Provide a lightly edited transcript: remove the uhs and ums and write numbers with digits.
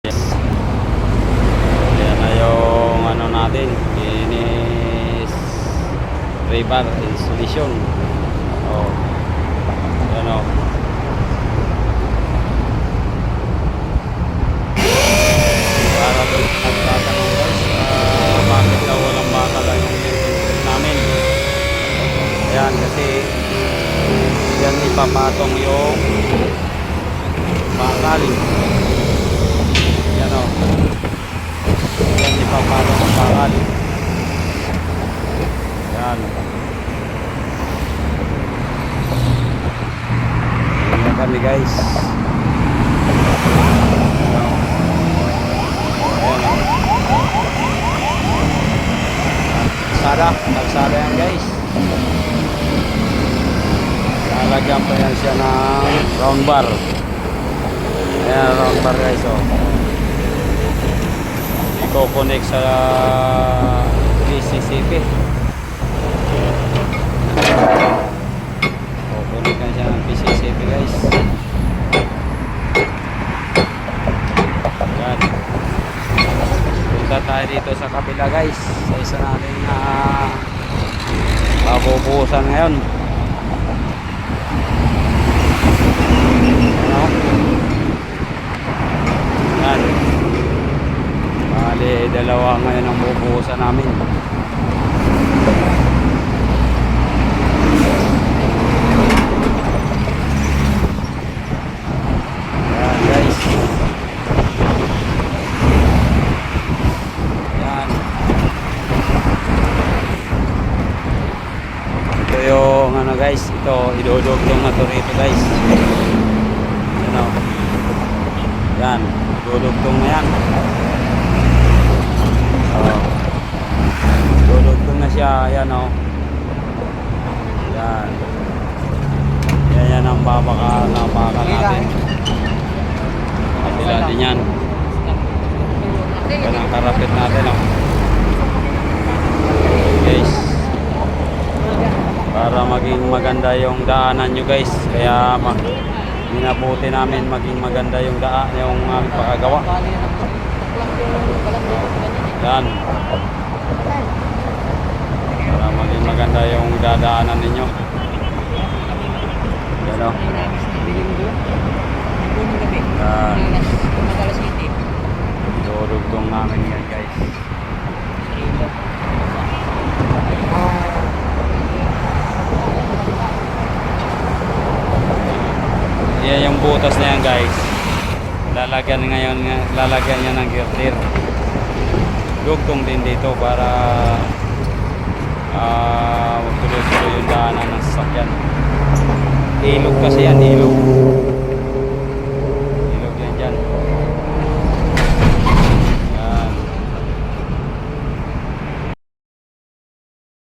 Yan na yung ano natin, Guinness River Installation. Oh, yan o. Para doon nagtatanong guys, bakit daw walang bakal ang electric namin. Ayan, kasi yan ipapatong yung bakal. Yan o. Yan ipapatong ang bakal. Yan. Yan kami guys. Nagsada yan guys. Lalagyan pa yan siya ng round bar. Ayan, round bar guys. Oh. Iko-connect sa PCCP. Iko-connect yan siya ng PCCP guys. Ayan. Punta tayo dito sa kabila guys, sa isa natin pabubuhusan ngayon. Yan, bali dalawa ngayon ang bubuhusan namin. Yan guys. Yung ano guys, ito idudugtong na to rito guys. Yan o. Yan, idudugtong na yan. Idudugtong na siya. Yan o. Yan. Yan ang babaka natin. Kabila din yan. Yan ang karapit natin o. Guys, para maging maganda yung daanan nyo guys, kaya minabuti namin maging maganda yung daan, yung aming pakagawa. Yan, para maging maganda yung dadaanan ninyo. Yan o. Yan, dudugtong namin yan guys. Yan yung butas na yan guys. Lalagyan niya ng girder. Dugtong din dito para tuloy-tuloy yung daanan ng sasakyan. Ilog kasi yan, ilog.